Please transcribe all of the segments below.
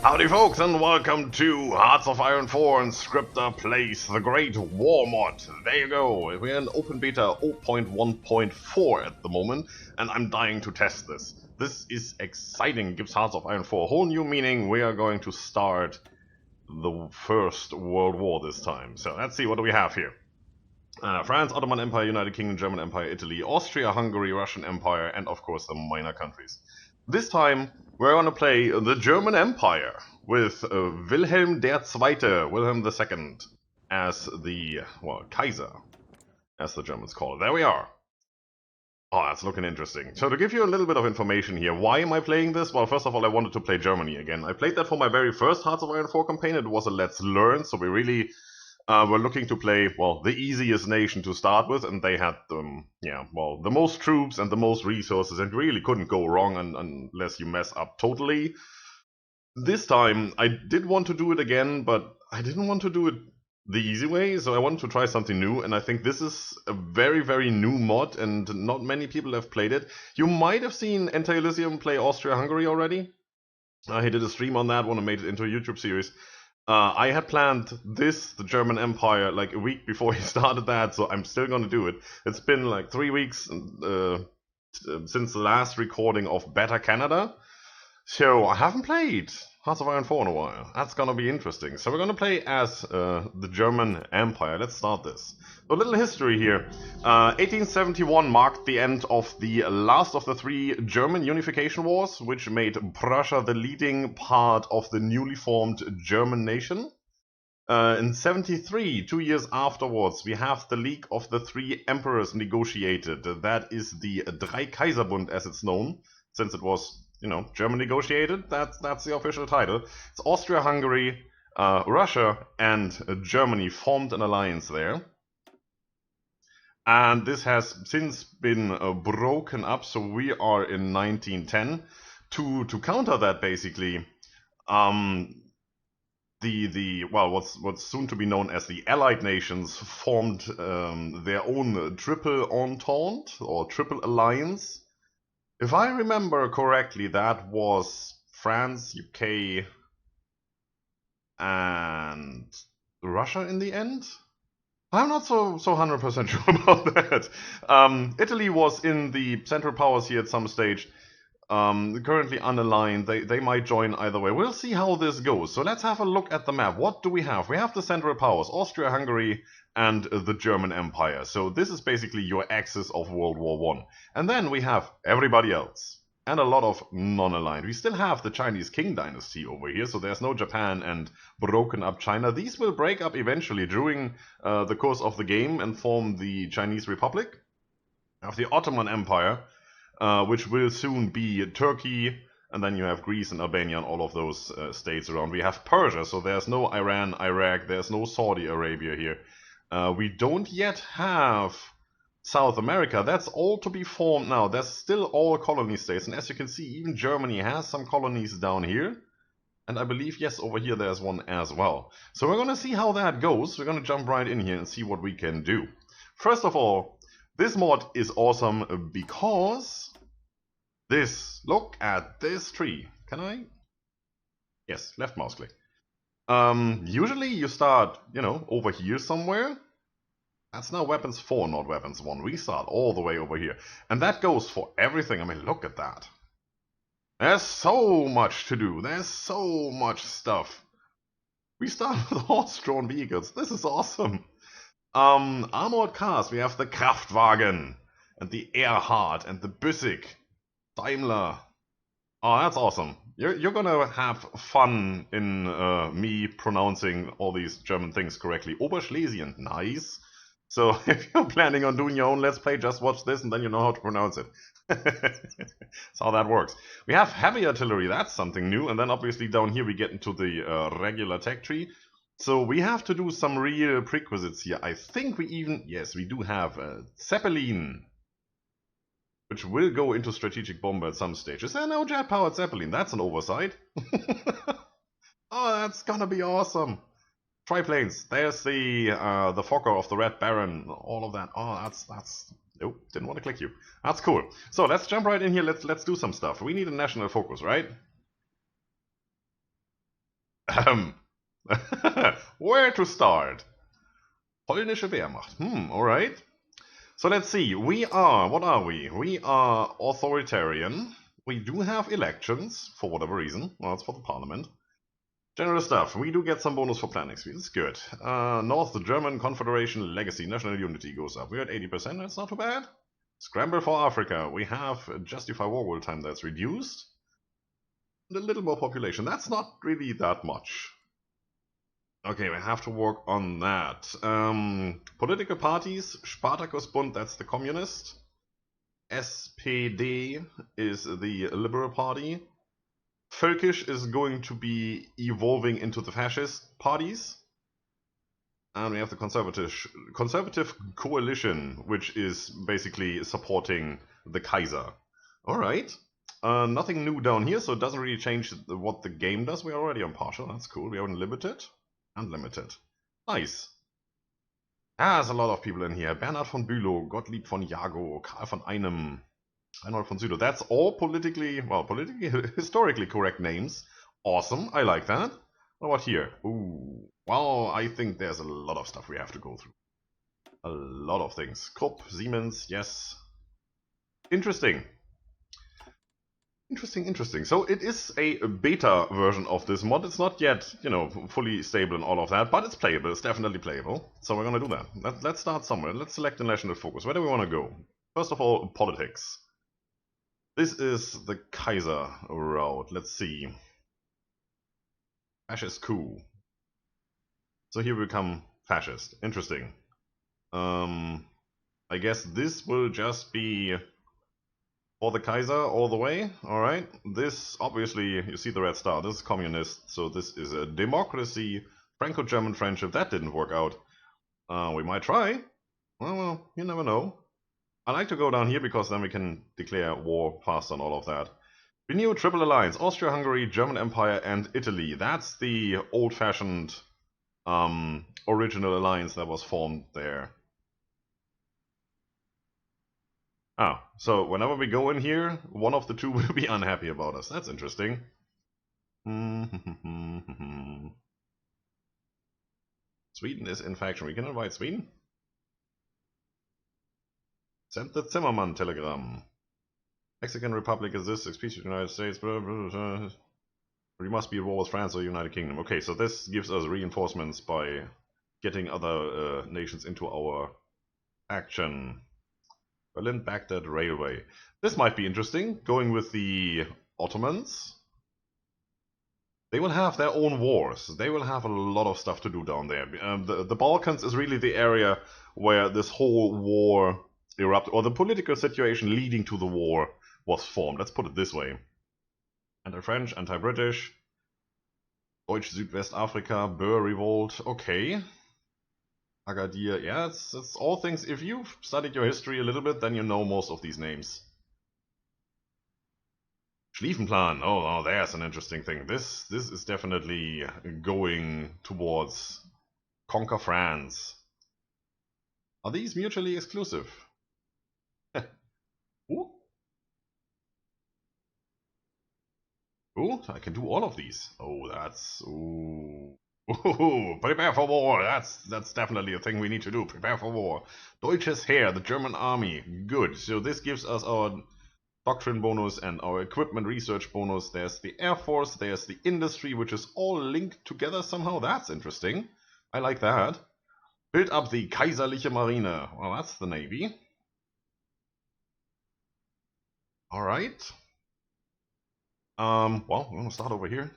Howdy folks, and welcome to Hearts of Iron 4 and Scryptar Plays the Great War Mod. There you go, we're in open beta 0.1.4 at the moment, and I'm dying to test this. This is exciting, gives Hearts of Iron 4 a whole new meaning. We are going to start the First World War this time. So let's see, what do we have here? France, Ottoman Empire, United Kingdom, German Empire, Italy, Austria, Hungary, Russian Empire, and of course the minor countries. This time we're going to play the German Empire with Wilhelm II, Wilhelm II, as the, well, Kaiser, as the Germans call it. There we are. Oh, that's looking interesting. So to give you a little bit of information here, why am I playing this? Well, first of all, I wanted to play Germany again. I played that for my very first Hearts of Iron 4 campaign. It was a Let's Learn, so we really were looking to play, well, the easiest nation to start with, and they had, the most troops and the most resources, and really couldn't go wrong unless you mess up totally. This time, I did want to do it again, but I didn't want to do it the easy way, so I wanted to try something new, and I think this is a very, very new mod, and not many people have played it. You might have seen Elysium play Austria-Hungary already. He did a stream on that one and made it into a YouTube series. I had planned this, the German Empire, like a week before he started that, so I'm still going to do it. It's been like 3 weeks since the last recording of Better Canada, so I haven't played Hearts of Iron 4 in a while. That's going to be interesting. So we're going to play as the German Empire. Let's start this. A little history here. 1871 marked the end of the last of the 3 German unification wars, which made Prussia the leading part of the newly formed German nation. In 73, 2 years afterwards, we have the League of the 3 Emperors negotiated. That is the Drei-Kaiserbund, as it's known, since it was, German negotiated. That's the official title. It's Austria-Hungary, Russia, and Germany formed an alliance there. And this has since been broken up, so we are in 1910. To counter that, basically, what's soon to be known as the Allied nations formed their own triple entente or triple alliance. If I remember correctly, that was France, UK, and Russia in the end. I'm not so 100% sure about that. Italy was in the Central Powers here at some stage. Currently unaligned. They might join either way. We'll see how this goes. So let's have a look at the map. What do we have? We have the Central Powers, Austria-Hungary and the German Empire. So this is basically your axis of World War I. And then we have everybody else. And a lot of non-aligned. We still have the Chinese Qing dynasty over here, so there's no Japan and broken up China. These will break up eventually during the course of the game and form the Chinese Republic. We have the Ottoman Empire, which will soon be Turkey, and then you have Greece and Albania and all of those states around. We have Persia, so there's no Iran, Iraq, there's no Saudi Arabia here. We don't yet have South America. That's all to be formed now. There's still all colony states, and as you can see, even Germany has some colonies down here. And I believe, yes, over here there's one as well. So we're going to see how that goes. We're going to jump right in here and see what we can do. First of all, this mod is awesome because look at this tree. Can I? Yes, left mouse click. Usually you start, over here somewhere. That's now weapons 4, not weapons 1. We start all the way over here. And that goes for everything. I mean, look at that. There's so much to do. There's so much stuff. We start with horse-drawn vehicles. This is awesome. Armored cars. We have the Kraftwagen and the Erhard and the Büssig. Daimler. Oh, that's awesome. You're gonna have fun in me pronouncing all these German things correctly. Oberschlesien. Nice. So if you're planning on doing your own Let's Play, just watch this and then you know how to pronounce it. That's how that works. We have heavy artillery, that's something new. And then obviously down here we get into the regular tech tree. So we have to do some real prerequisites here. I think we do have Zeppelin, which will go into strategic bomber at some stage. Is there no jet-powered Zeppelin? That's an oversight. Oh, that's gonna be awesome. Triplanes. There's the Fokker of the Red Baron. All of that. Oh, that's. Nope, didn't want to click you. That's cool. So let's jump right in here. Let's do some stuff. We need a national focus, right? Where to start? Polnische Wehrmacht. Alright. So let's see. What are we? We are authoritarian. We do have elections, for whatever reason. Well, it's for the parliament. General stuff. We do get some bonus for planning speed. It's good. North German Confederation Legacy. National unity goes up. We're at 80%. That's not too bad. Scramble for Africa. We have Justify War World Time that's reduced. And a little more population. That's not really that much. Okay, we have to work on that. Political parties. Spartakusbund, that's the communist. SPD is the Liberal Party. Völkisch is going to be evolving into the fascist parties. And we have the Conservative Coalition, which is basically supporting the Kaiser. Alright. Nothing new down here, so it doesn't really change what the game does. We're already on partial, that's cool. We are unlimited. Unlimited. Nice. There's a lot of people in here. Bernhard von Bülow, Gottlieb von Jago, Karl von Einem, Reinhold von Südow. That's all politically historically correct names. Awesome, I like that. What about here? Ooh, well, I think there's a lot of stuff we have to go through. A lot of things. Krupp, Siemens, yes. Interesting. Interesting. So it is a beta version of this mod. It's not yet, fully stable and all of that, but it's playable. It's definitely playable. So we're gonna do that. Let's start somewhere. Let's select the national focus. Where do we want to go? First of all, politics. This is the Kaiser route. Let's see. Fascist coup. So here we become fascist. Interesting. I guess this will just be for the Kaiser all the way. Alright. This, obviously, you see the red star. This is communist. So this is a democracy. Franco-German friendship. That didn't work out. We might try. Well, you never know. I like to go down here because then we can declare war faster and all of that. Renew Triple Alliance. Austria-Hungary, German Empire, and Italy. That's the old-fashioned original alliance that was formed there. Ah, so whenever we go in here, one of the two will be unhappy about us. That's interesting. Sweden is in faction. We can invite Sweden. Send the Zimmermann telegram. Mexican Republic is this, peace with the United States. Blah, blah, blah. We must be at war with France or United Kingdom. Okay, so this gives us reinforcements by getting other nations into our action. Berlin Baghdad Railway. This might be interesting, going with the Ottomans. They will have their own wars. They will have a lot of stuff to do down there. The Balkans is really the area where this whole war erupted, or the political situation leading to the war was formed. Let's put it this way. Anti-French, anti-British, Deutsch Südwestafrika, Boer Revolt, okay. Agadir, yeah, it's all things. If you've studied your history a little bit, then you know most of these names. Schlieffenplan, oh, there's an interesting thing. This is definitely going towards conquer France. Are these mutually exclusive? Ooh. Ooh, I can do all of these. Oh, that's... Ooh. Ooh, prepare for war. That's definitely a thing we need to do. Prepare for war. Deutsches Heer, the German army. Good. So this gives us our doctrine bonus and our equipment research bonus. There's the Air Force. There's the industry, which is all linked together somehow. That's interesting. I like that. Build up the Kaiserliche Marine. Well, that's the Navy. Alright. Well, we're gonna start over here.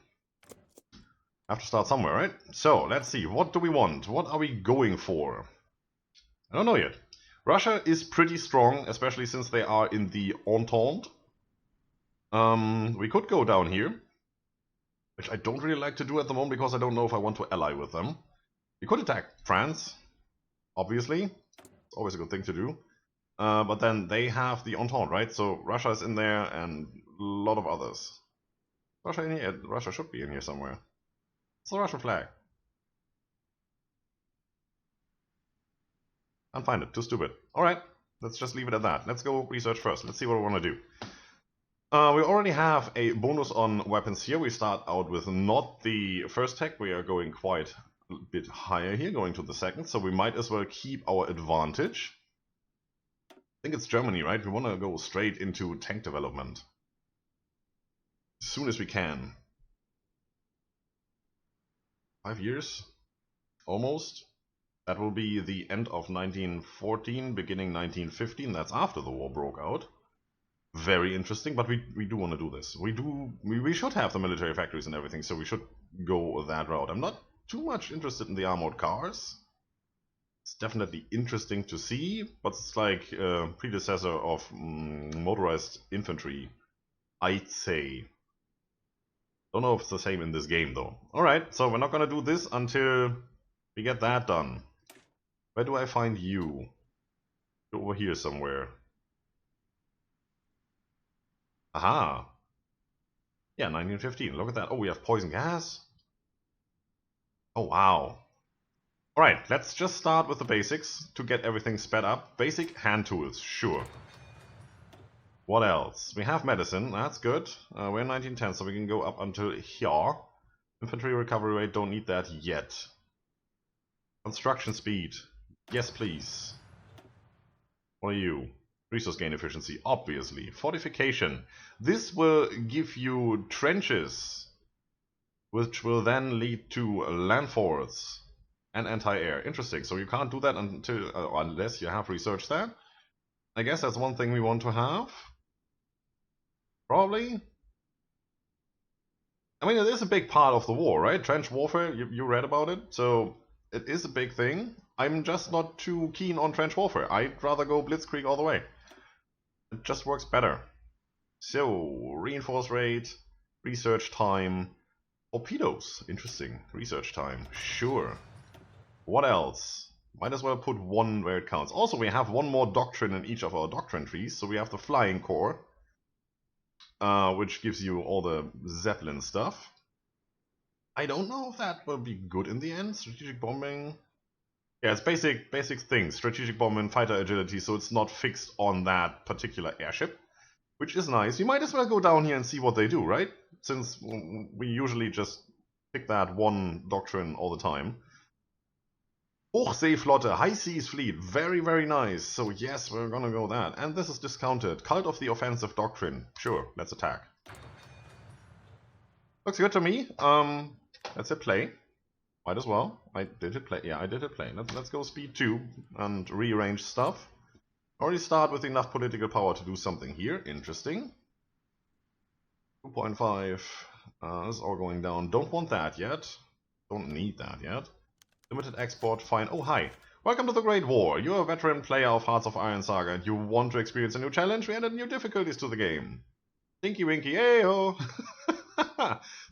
Have to start somewhere, right? So, let's see. What do we want? What are we going for? I don't know yet. Russia is pretty strong, especially since they are in the Entente. We could go down here, which I don't really like to do at the moment because I don't know if I want to ally with them. We could attack France, obviously. It's always a good thing to do. But then they have the Entente, right? So Russia is in there and a lot of others. Russia in here? Russia should be in here somewhere. It's the Russian flag. Can't find it. Too stupid. Alright, let's just leave it at that. Let's go research first. Let's see what we want to do. We already have a bonus on weapons here. We start out with not the first tech. We are going quite a bit higher here, going to the second. So we might as well keep our advantage. I think it's Germany, right? We want to go straight into tank development as soon as we can. 5 years, almost. That will be the end of 1914, beginning 1915. That's after the war broke out. Very interesting, but we do want to do this. We should have the military factories and everything, so we should go that route. I'm not too much interested in the armored cars. It's definitely interesting to see, but it's like a predecessor of motorized infantry, I'd say. Don't know if it's the same in this game though. Alright, so we're not gonna do this until we get that done. Where do I find you? Over here somewhere. Aha! Yeah, 1915. Look at that. Oh, we have poison gas? Oh, wow. Alright, let's just start with the basics to get everything sped up. Basic hand tools, sure. What else? We have medicine, that's good. We're in 1910, so we can go up until here. Infantry recovery rate, don't need that yet. Construction speed, yes please. What are you? Resource gain efficiency, obviously. Fortification. This will give you trenches, which will then lead to land forts and anti-air. Interesting. So you can't do that until unless you have researched that. I guess that's one thing we want to have. Probably. I mean, it is a big part of the war, right? Trench warfare, you read about it, so it is a big thing. I'm just not too keen on trench warfare. I'd rather go blitzkrieg all the way. It just works better. So, reinforce rate, research time, torpedoes. Interesting. Research time. Sure. What else? Might as well put one where it counts. Also, we have one more doctrine in each of our doctrine trees. So we have the flying corps, which gives you all the Zeppelin stuff. I don't know if that will be good in the end. Strategic bombing. Yeah, it's basic things. Strategic bombing, fighter agility, so it's not fixed on that particular airship, which is nice. You might as well go down here and see what they do, right? Since we usually just pick that one doctrine all the time. Hochseeflotte, High Seas Fleet, very, very nice. So yes, we're gonna go that. And this is discounted. Cult of the Offensive Doctrine. Sure, let's attack. Looks good to me. Let's hit play. Might as well. I did hit play. Yeah, I did hit play. Let's go speed 2 and rearrange stuff. Already start with enough political power to do something here. Interesting. 2.5. This is all going down. Don't want that yet. Don't need that yet. Limited export, fine. Oh, hi. Welcome to the Great War. You're a veteran player of Hearts of Iron Saga and you want to experience a new challenge. We added new difficulties to the game. Tinky Winky, hey-ho!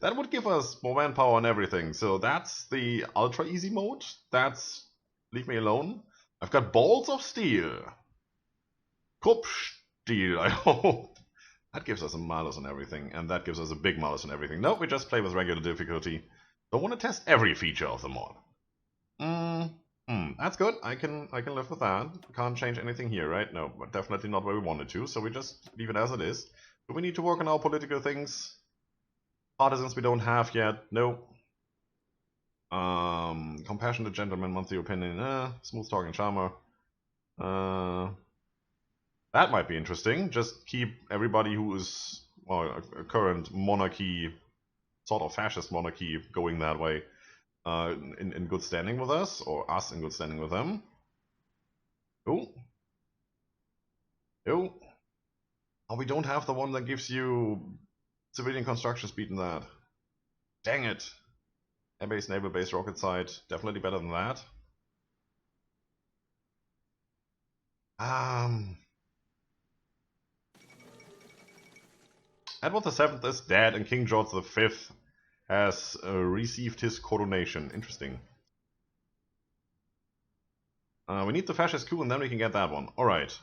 That would give us more manpower and everything. So that's the ultra easy mode. That's leave me alone. I've got balls of steel. Kruppsteel, I hope. That gives us a malus on everything, and that gives us a big malus on everything. No, we just play with regular difficulty. Don't want to test every feature of the mod. That's good. I can live with that. Can't change anything here, right? No, but definitely not where we wanted to. So we just leave it as it is. Do we need to work on our political things? Partisans we don't have yet. No. Compassionate gentleman, monthly opinion. Smooth talking charmer. That might be interesting. Just keep everybody who is a current monarchy, sort of fascist monarchy, going that way. In good standing with us, or us in good standing with them. Oh. Oh. Oh, we don't have the one that gives you civilian construction speed in that. Dang it. Air base, naval base, rocket site. Definitely better than that. Edward VII is dead and King George V has received his coronation. Interesting. We need the fascist coup and then we can get that one. Alright.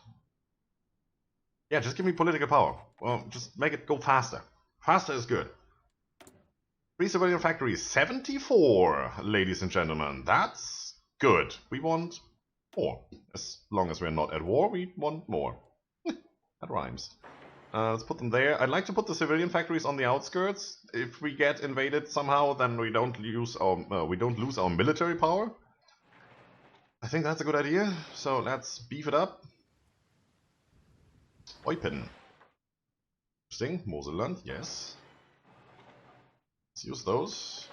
Yeah, just give me political power. Well, just make it go faster. Faster is good. 3 civilian factories. 74, ladies and gentlemen. That's good. We want more. As long as we're not at war, we want more. That rhymes. Let's put them there. I'd like to put the civilian factories on the outskirts. If we get invaded somehow, then we don't lose our military power. I think that's a good idea. So let's beef it up. Eupen. Interesting. Moselland, yes. Let's use those.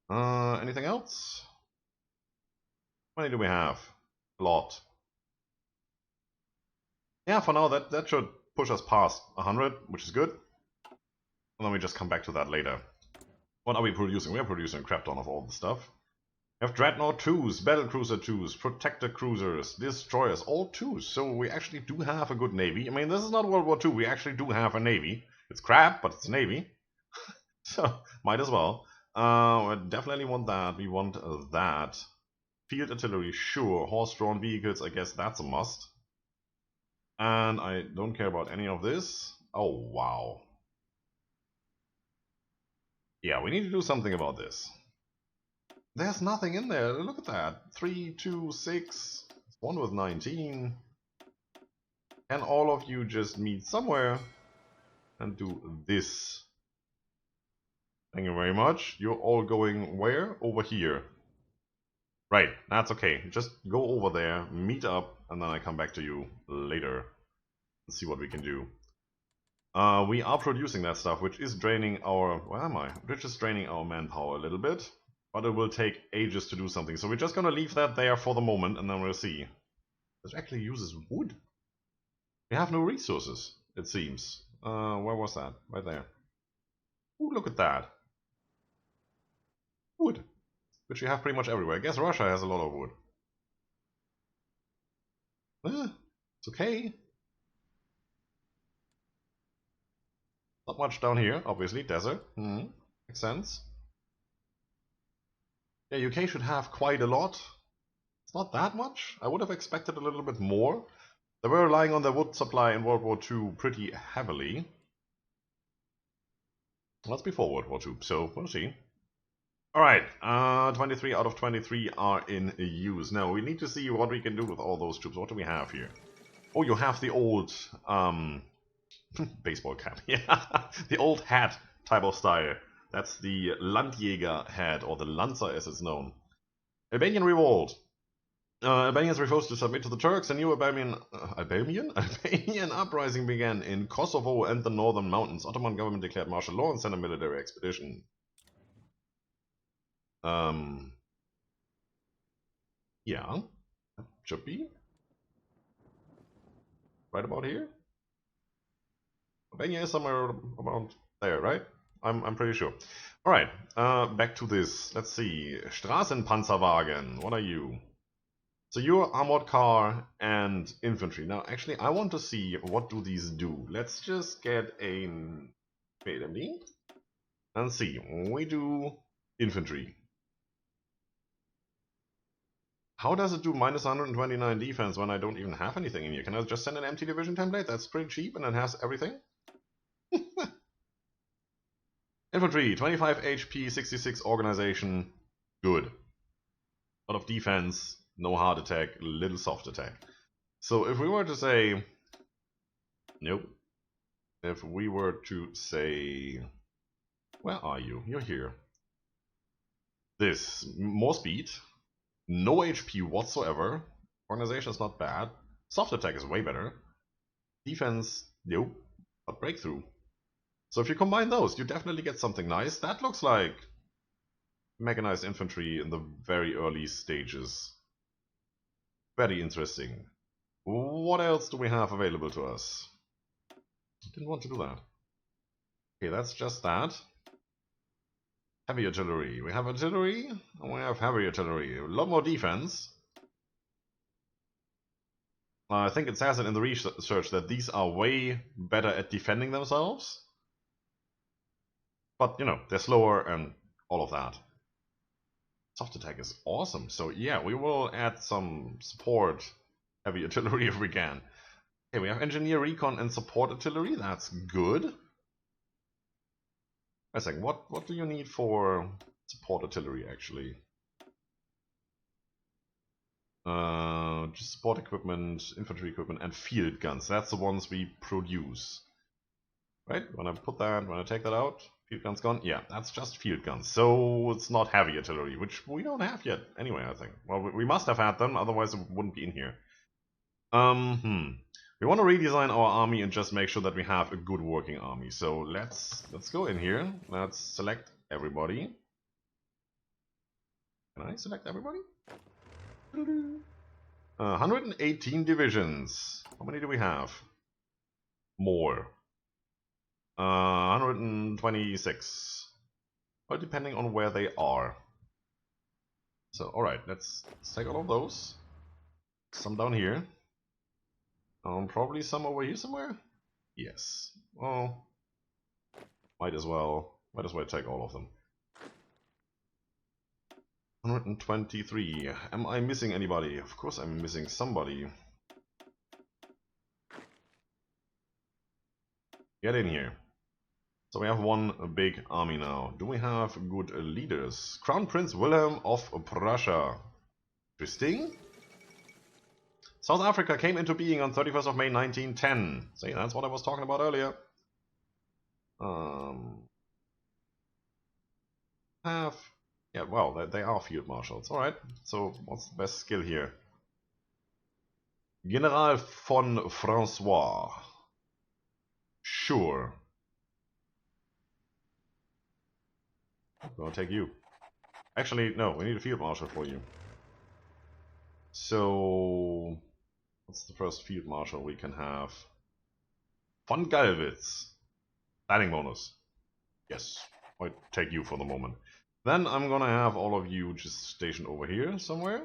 Anything else? How many do we have? A lot. Yeah, for now that should push us past 100, which is good. And then we just come back to that later. What are we producing? We are producing a crap ton of all the stuff. We have Dreadnought 2s, Battlecruiser 2s, Protector Cruisers, Destroyers, all 2s. So we actually do have a good navy. I mean, this is not World War II, we actually do have a navy. It's crap, but it's a navy. So, might as well. We definitely want that. We want that. Field artillery, sure. Horse-drawn vehicles, I guess that's a must. And I don't care about any of this. Oh, wow. Yeah, we need to do something about this. There's nothing in there. Look at that. 3, 2, 6. One with 19. Can all of you just meet somewhere and do this? Thank you very much. You're all going where? Over here. Right, that's okay. Just go over there, meet up, and then I come back to you later and see what we can do. We are producing that stuff, which is draining our... Where am I? Which is draining our manpower a little bit. But it will take ages to do something. So we're just gonna leave that there for the moment, and then we'll see. This actually uses wood. We have no resources, it seems. Where was that? Right there. Ooh, look at that. Wood. Which we have pretty much everywhere. I guess Russia has a lot of wood. It's okay. Not much down here, obviously. Desert. Makes sense. Yeah, UK should have quite a lot. It's not that much. I would have expected a little bit more. They were relying on their wood supply in World War II pretty heavily. That's before World War II, so we'll see. Alright, 23 out of 23 are in use. Now, we need to see what we can do with all those troops. What do we have here? Oh, you have the old baseball cap. Yeah, the old hat type of style. That's the Landjäger hat, or the Lanza as it's known. Albanian revolt. Albanians refused to submit to the Turks. A new Albanian uprising began in Kosovo and the northern mountains. Ottoman government declared martial law and sent a military expedition. Yeah, that should be right about here. Albania is somewhere around there, right? I'm pretty sure. Alright, back to this. Let's see. Straßenpanzerwagen. What are you? So you're armored car and infantry. Now, actually, I want to see what do these do. Let's just get a... Wait a minute. And see. We do infantry. How does it do minus 129 defense when I don't even have anything in here? Can I just send an empty division template? That's pretty cheap and it has everything. Infantry, 25 HP, 66 organization, good. A lot of defense, no hard attack, little soft attack. So if we were to say... Nope. If we were to say... Where are you? You're here. This, more speed, no HP whatsoever, organization is not bad, soft attack is way better, defense, nope, but breakthrough. So if you combine those, you definitely get something nice. That looks like mechanized infantry in the very early stages. Very interesting. What else do we have available to us? Didn't want to do that. Okay, that's just that. Heavy artillery. We have artillery, and we have heavy artillery. A lot more defense. I think it says it in the research that these are way better at defending themselves. But, you know, they're slower and all of that. Soft attack is awesome. So, yeah, we will add some support heavy artillery if we can. Okay, we have engineer, recon, and support artillery. That's good. Wait a second, what do you need for support artillery, actually? Just support equipment, infantry equipment, and field guns. That's the ones we produce. Right? When I put that, when I take that out, field guns gone. Yeah, that's just field guns. So it's not heavy artillery, which we don't have yet. Anyway, I think. Well, we must have had them, otherwise it wouldn't be in here. We want to redesign our army and just make sure that we have a good working army. So let's go in here. Let's select everybody. Can I select everybody? 118 divisions. How many do we have? More. 126. Well, depending on where they are. So, alright, let's take all of those. Some down here. Probably some over here somewhere? Yes. Well, might as well take all of them. 123. Am I missing anybody? Of course I'm missing somebody. Get in here. So we have one big army now. Do we have good leaders? Crown Prince Wilhelm of Prussia. Interesting. South Africa came into being on 31st of May 1910. See, that's what I was talking about earlier. Yeah, well, they are field marshals. Alright, so what's the best skill here? General von Francois. Sure. I'm gonna take you. Actually, no, we need a field marshal for you. So, what's the first field marshal we can have? Von Gallwitz. Planning bonus. Yes, I'll take you for the moment. Then I'm gonna have all of you just stationed over here somewhere.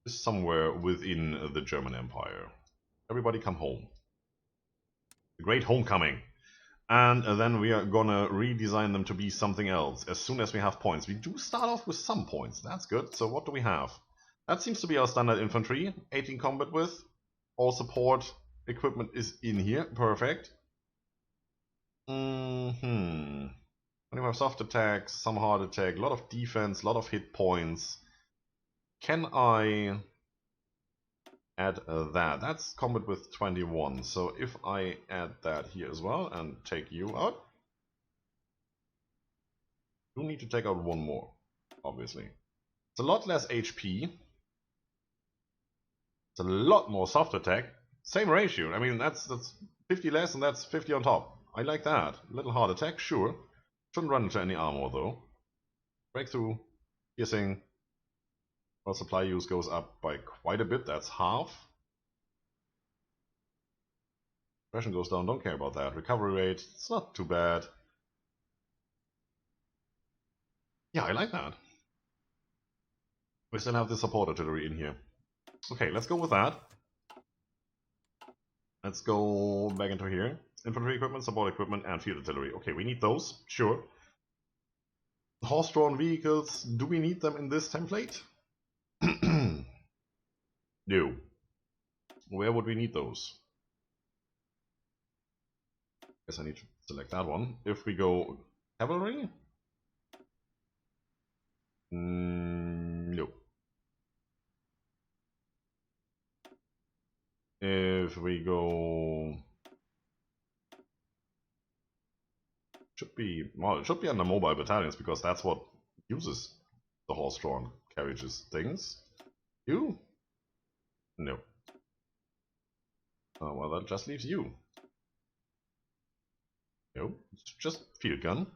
Just somewhere within the German Empire. Everybody come home. The great homecoming. And then we are gonna redesign them to be something else as soon as we have points. We do start off with some points, that's good. So what do we have? That seems to be our standard infantry, 18 combat with. All support equipment is in here, perfect. When you have soft attacks, some hard attack, a lot of defense, a lot of hit points. Can I add that? That's combat with 21, so if I add that here as well and take you out, you need to take out one more, obviously. It's a lot less HP. It's a lot more soft attack. Same ratio. I mean, that's 50 less and that's 50 on top. I like that. A little hard attack, sure. Shouldn't run into any armor though. Breakthrough, piercing. Well, supply use goes up by quite a bit. That's half. Suppression goes down. Don't care about that. Recovery rate. It's not too bad. Yeah, I like that. We still have the support artillery in here. Okay, let's go with that. Let's go back into here. Infantry equipment, support equipment, and field artillery. Okay, we need those, sure. Horse-drawn vehicles, do we need them in this template? No. Where would we need those? Guess I need to select that one. If we go cavalry? No. If we go... Well, it should be under mobile battalions, because that's what uses the horse-drawn carriages things. You? No. Well, that just leaves you. No, it's just field gun.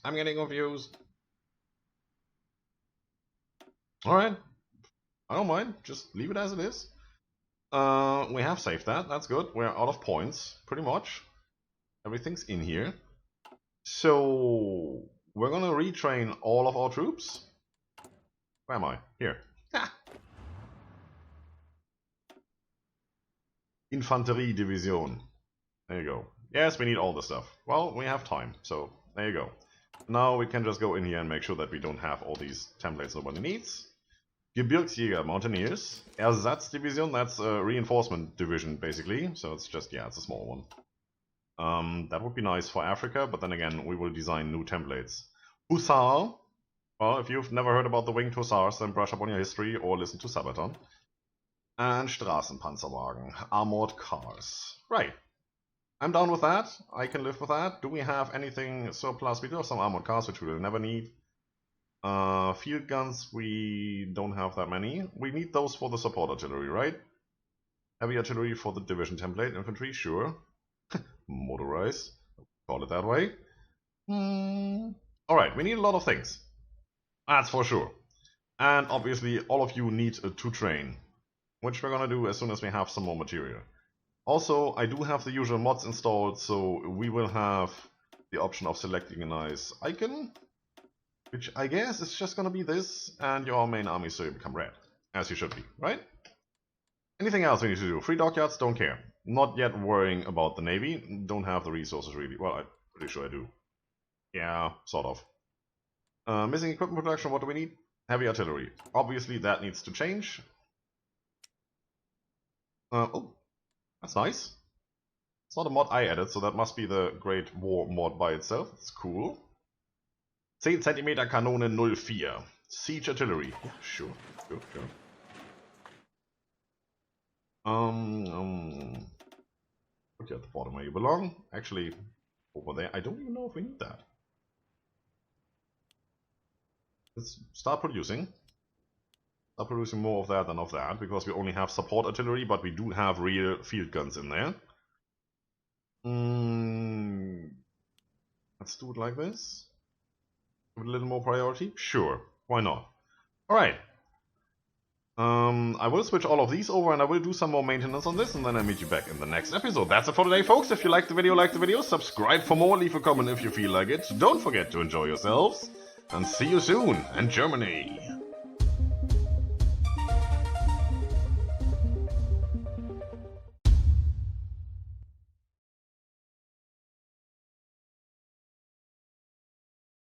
I'm getting confused. Alright. I don't mind, just leave it as it is. We have saved that, that's good. We're out of points, pretty much. Everything's in here. So we're gonna retrain all of our troops. Where am I? Here. Ah. Infanterie Division. There you go. Yes, we need all the stuff. Well, we have time, so there you go. Now we can just go in here and make sure that we don't have all these templates nobody needs. Gebirgsjäger, Mountaineers. Ersatzdivision, that's a reinforcement division, basically. So it's just, yeah, it's a small one. That would be nice for Africa, but then again, we will design new templates. Hussar. Well, if you've never heard about the Winged Hussars, then brush up on your history or listen to Sabaton. And Straßenpanzerwagen, armored cars. Right. I'm down with that. I can live with that. Do we have anything surplus? We do have some armored cars, which we will never need. Field guns, we don't have that many. We need those for the support artillery, right? Heavy artillery for the division template. Infantry, sure. Motorized. Call it that way. Alright, we need a lot of things. That's for sure. And obviously, all of you need to train, which we're gonna do as soon as we have some more material. Also, I do have the usual mods installed, so we will have the option of selecting a nice icon, which I guess is just gonna be this, and your main army so you become red, as you should be, right? Anything else we need to do? Free dockyards, don't care. Not yet worrying about the navy, don't have the resources really. Well, I'm pretty sure I do. Yeah, sort of. Missing equipment production, what do we need? Heavy artillery. Obviously that needs to change. Oh, that's nice. It's not a mod I added, so that must be the Great War mod by itself. It's cool. 10 cm Kanone 04. Siege artillery. Yeah, sure. Sure. Put you at the bottom where you belong. Actually, over there. I don't even know if we need that. Let's start producing. Start producing more of that than of that, because we only have support artillery, but we do have real field guns in there. Let's do it like this. Give it a little more priority? Sure, why not? Alright. I will switch all of these over and I will do some more maintenance on this, and then I'll meet you back in the next episode. That's it for today, folks. If you liked the video, subscribe for more, leave a comment if you feel like it. Don't forget to enjoy yourselves, and see you soon in Germany.